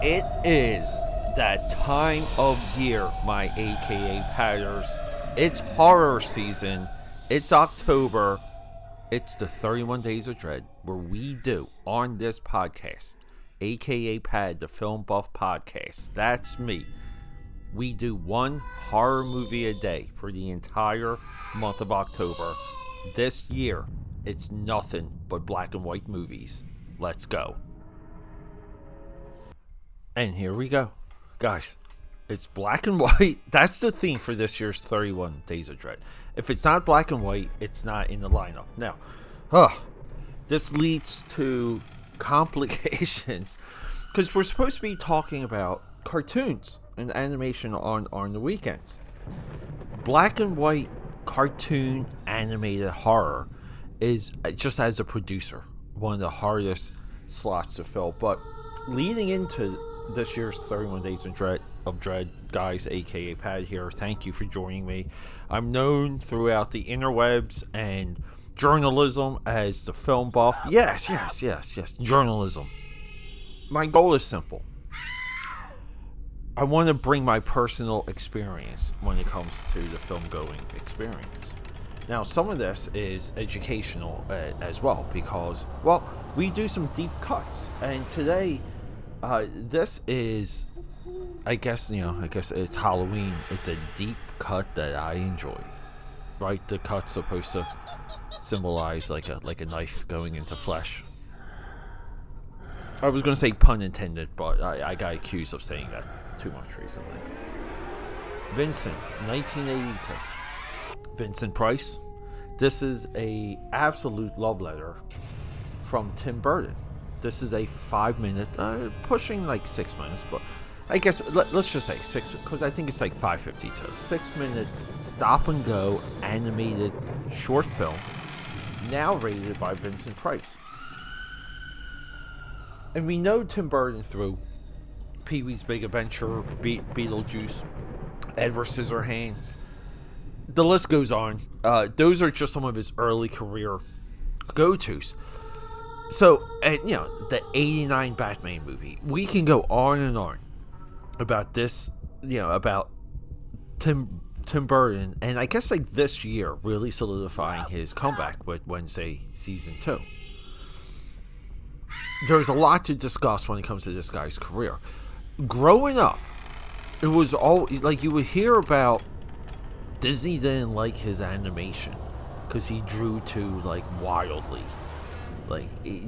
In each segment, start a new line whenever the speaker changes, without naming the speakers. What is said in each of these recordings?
It is that time of year, my AKAPADers. It's horror season. It's October. It's the 31 Days of Dread, where we do on this podcast, AKAPAD, the Film Buff Podcast. That's me. We do one horror movie a day for the entire month of October. This year, it's nothing but black and white movies. Let's go. And here we go. Guys, it's black and white. That's the theme for this year's 31 Days of Dread. If it's not black and white, it's not in the lineup. Now, this leads to complications because we're supposed to be talking about cartoons and animation on the weekends. Black and white cartoon animated horror is, just as a producer, one of the hardest slots to fill. But leading into this year's 31 Days of Dread, guys, aka Pad here, thank you for joining me. I'm known throughout the interwebs and journalism as the film buff. Yes, journalism. My goal is simple. I want to bring my personal experience when it comes to the film going experience. Now, some of this is educational as well because, well, we do some deep cuts, and today this is, I guess it's Halloween. It's a deep cut that I enjoy. Right? The cut's supposed to symbolize like a knife going into flesh. I was going to say pun intended, but I got accused of saying that too much recently. Vincent, 1982. Vincent Price. This is a absolute love letter from Tim Burton. This is a 5-minute, pushing like 6 minutes, but I guess let's just say 6, because I think it's like 5:52. 6-minute stop and go animated short film, narrated by Vincent Price. And we know Tim Burton through Pee-wee's Big Adventure, Beetlejuice, Edward Scissorhands. The list goes on. Those are just some of his early career go-tos. So, the 89 Batman movie. We can go on and on about this, about Tim Burton, and I guess like this year really solidifying his comeback with Wednesday Season 2. There's a lot to discuss when it comes to this guy's career. Growing up, it was all like you would hear about Disney didn't like his animation because he drew too like wildly. Like, he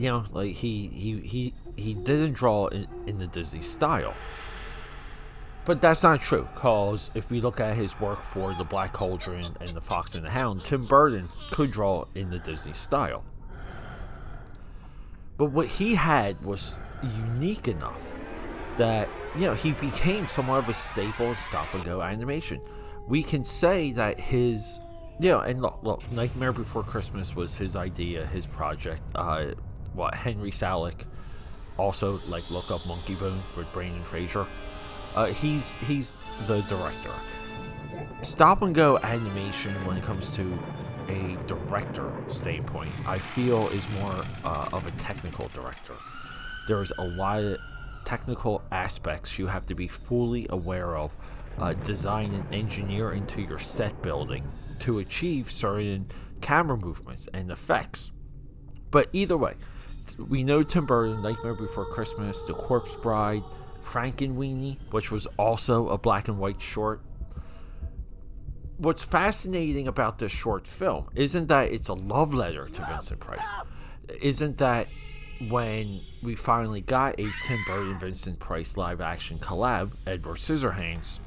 didn't draw in the Disney style. But that's not true, because if we look at his work for The Black Cauldron and The Fox and the Hound, Tim Burton could draw in the Disney style. But what he had was unique enough that, he became somewhat of a staple in stop-and-go animation. We can say that his... and look, Nightmare Before Christmas was his idea, his project. Henry Salick, also, look up Monkey Bone with Brandon Fraser. He's the director. Stop and go animation, when it comes to a director standpoint, I feel is more of a technical director. There's a lot of technical aspects you have to be fully aware of, design and engineer into your set building to achieve certain camera movements and effects. But either way, we know Tim Burton, Nightmare Before Christmas, The Corpse Bride, Frankenweenie, which was also a black and white short. What's fascinating about this short film isn't that it's a love letter to Vincent Price. Isn't that when we finally got a Tim Burton Vincent Price live action collab, Edward Scissorhands.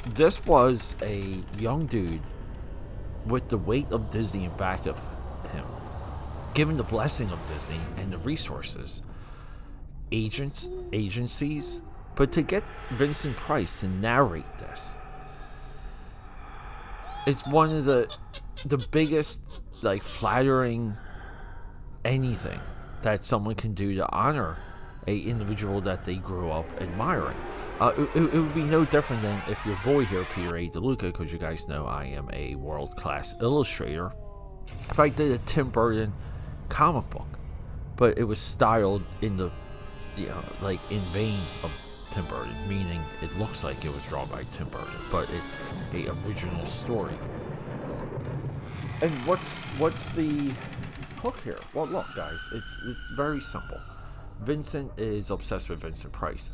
This was a young dude with the weight of Disney in back of him, given the blessing of Disney and the resources, agencies, but to get Vincent Price to narrate this, it's one of the biggest, flattering anything that someone can do to honor a individual that they grew up admiring. It would be no different than if your boy here, Peter A. DeLuca, because you guys know I am a world-class illustrator, if I did a Tim Burton comic book, but it was styled in the like in vein of Tim Burton, meaning it looks like it was drawn by Tim Burton, but it's a original story. And what's the hook here? Well, look, guys, it's very simple. Vincent is obsessed with Vincent Price.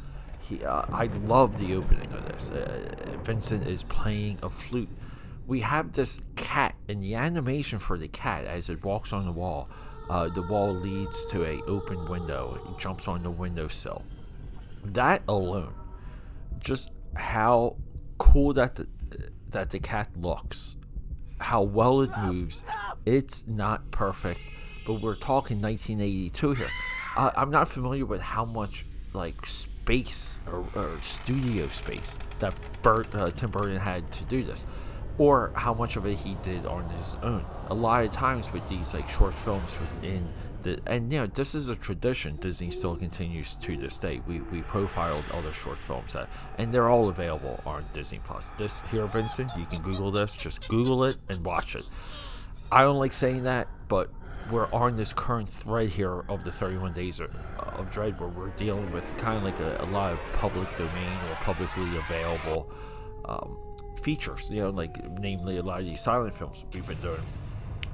I love the opening of this. Vincent is playing a flute. We have this cat, and the animation for the cat as it walks on the wall leads to a open window. It jumps on the windowsill. That alone, just how cool that the cat looks, how well it moves. It's not perfect, but we're talking 1982 here. I'm not familiar with how much like space or studio space that Tim Burton had to do this, or how much of it he did on his own. A lot of times with these like short films within and this is a tradition Disney still continues to this day. We profiled other short films and they're all available on Disney Plus. This here, Vincent, you can Google this. Just Google it and watch it. I don't like saying that, but we're on this current thread here of the 31 Days of Dread, where we're dealing with kind of like a lot of public domain or publicly available features, like namely a lot of these silent films we've been doing.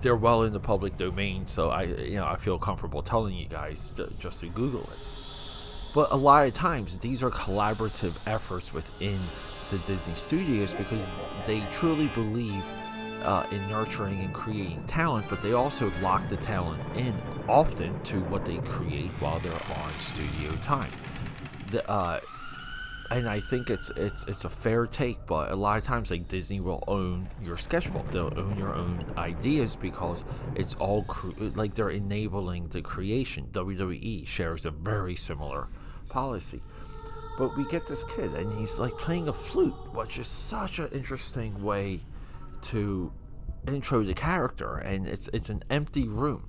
They're well in the public domain, so I feel comfortable telling you guys just to Google it. But a lot of times these are collaborative efforts within the Disney studios because they truly believe in nurturing and creating talent, but they also lock the talent in often to what they create while they're on studio time. And I think it's a fair take, but a lot of times like Disney will own your sketchbook, they'll own your own ideas because it's all like they're enabling the creation. WWE shares a very similar policy. But we get this kid and he's like playing a flute, which is such an interesting way to intro the character, and it's an empty room.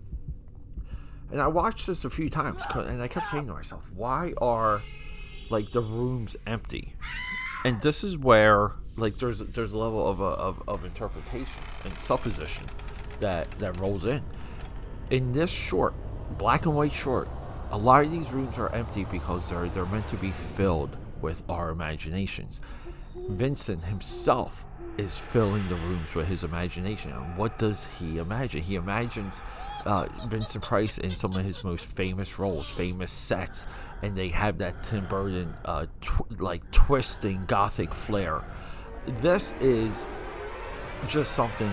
And I watched this a few times and I kept saying to myself, why are like the room's empty? And this is where like there's a level of interpretation and supposition that rolls in this short, black and white short. A lot of these rooms are empty because they're meant to be filled with our imaginations. Vincent himself is filling the rooms with his imagination. And what does he imagine? He imagines Vincent Price in some of his most famous roles, famous sets, and they have that Tim Burton twisting gothic flair. This is just something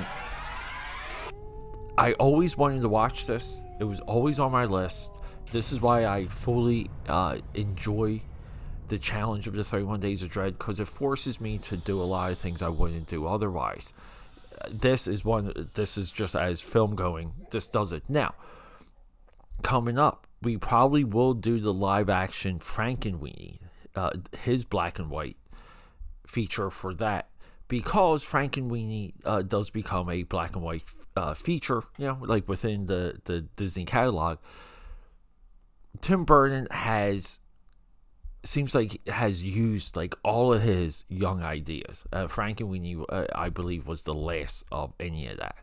I always wanted to watch. This, it was always on my list. This is why I fully enjoy the challenge of the 31 Days of Dread, because it forces me to do a lot of things I wouldn't do otherwise. This is just as film going, this does it. Now, coming up, we probably will do the live action Frankenweenie, his black and white feature for that, because Frankenweenie does become a black and white feature, like within the Disney catalog. Tim Burton seems like has used like all of his young ideas. Frankenweenie, I believe, was the last of any of that.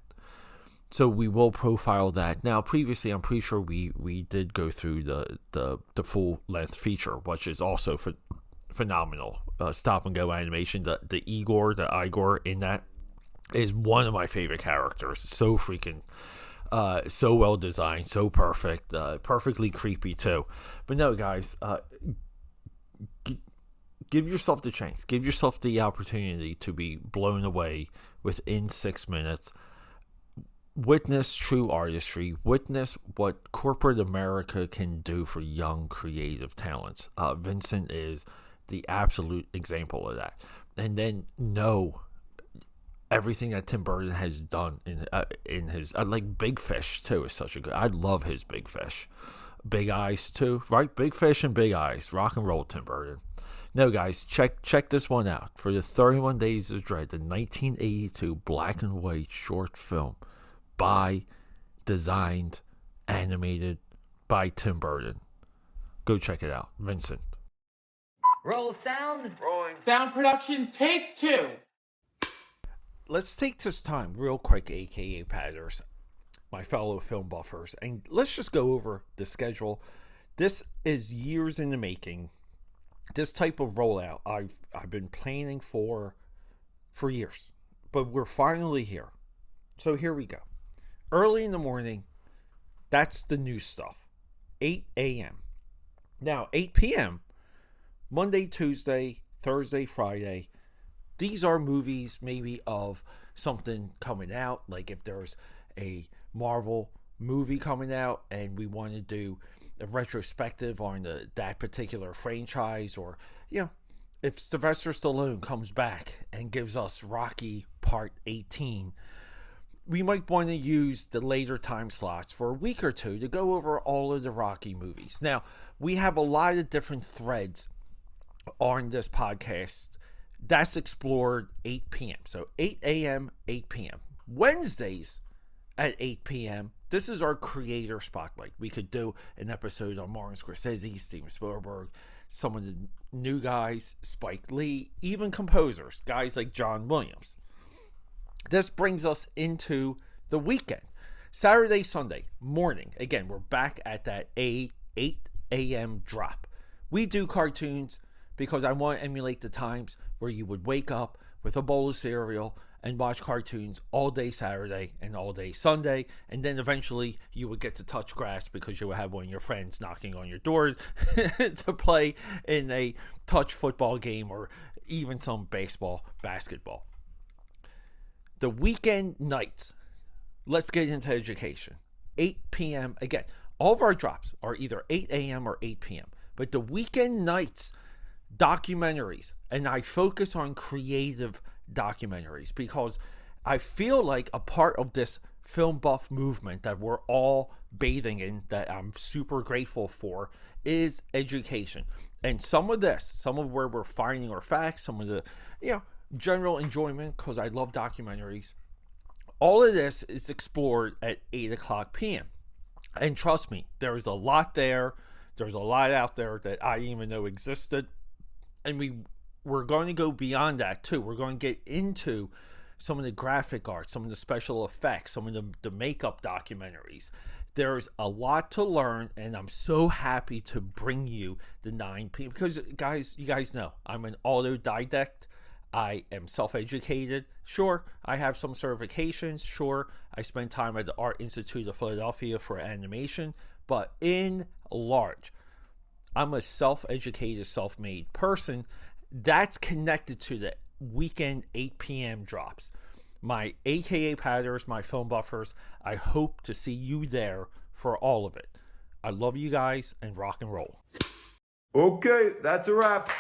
So we will profile that. Now, previously, I'm pretty sure we did go through the full length feature, which is also phenomenal. Stop and go animation. The Igor in that is one of my favorite characters. So freaking. So well designed, so perfect, perfectly creepy too. But no, guys, give yourself the chance. Give yourself the opportunity to be blown away within 6 minutes. Witness true artistry. Witness what corporate America can do for young creative talents. Vincent is the absolute example of that. And then know everything that Tim Burton has done in his like Big Fish too is such a good. I love his Big Fish, Big Eyes too, right? Big Fish and Big Eyes, rock and roll, Tim Burton. No, guys, check this one out for the 31 Days of Dread, the 1982 black and white short film, designed, animated by Tim Burton. Go check it out, Vincent.
Roll sound.
Rolling.
Sound production, take 2.
Let's take this time real quick, AKAPADers, my fellow film buffers, and let's just go over the schedule. This is years in the making. This type of rollout I've been planning for years, but we're finally here. So here we go. Early in the morning, that's the new stuff. 8 a.m. Now, 8 p.m., Monday, Tuesday, Thursday, Friday, these are movies maybe of something coming out, like if there's a Marvel movie coming out and we want to do a retrospective on that particular franchise, or if Sylvester Stallone comes back and gives us Rocky Part 18, we might want to use the later time slots for a week or two to go over all of the Rocky movies. Now, we have a lot of different threads on this podcast that's explored 8 p.m. So 8 a.m., 8 p.m. Wednesdays at 8 p.m., this is our creator spotlight. We could do an episode on Martin Scorsese, Steven Spielberg, some of the new guys, Spike Lee, even composers, guys like John Williams. This brings us into the weekend. Saturday, Sunday morning. Again, we're back at that 8 a.m. drop. We do cartoons because I want to emulate the times where you would wake up with a bowl of cereal and watch cartoons all day Saturday and all day Sunday, and then eventually you would get to touch grass because you would have one of your friends knocking on your door to play in a touch football game or even some baseball, basketball. The weekend nights, let's get into education. 8 p.m. Again, all of our drops are either 8 a.m. or 8 p.m. But the weekend nights, documentaries, and I focus on creative documentaries because I feel like a part of this film buff movement that we're all bathing in, that I'm super grateful for, is education. And some of where we're finding our facts, some of the general enjoyment, because I love documentaries, all of this is explored at 8 o'clock p.m. And trust me, there's a lot there. There's a lot out there that I didn't even know existed. And we're going to go beyond that too. We're going to get into some of the graphic art, some of the special effects, some of the makeup documentaries. There's a lot to learn, and I'm so happy to bring you the 9 p.m. because you guys know I'm an autodidact. I am self-educated. Sure, I have some certifications. Sure, I spent time at the Art Institute of Philadelphia for animation. But in large, I'm a self-educated, self-made person that's connected to the weekend 8 p.m. drops. My AKAPADers, my film buffers, I hope to see you there for all of it. I love you guys, and rock and roll.
Okay, that's a wrap.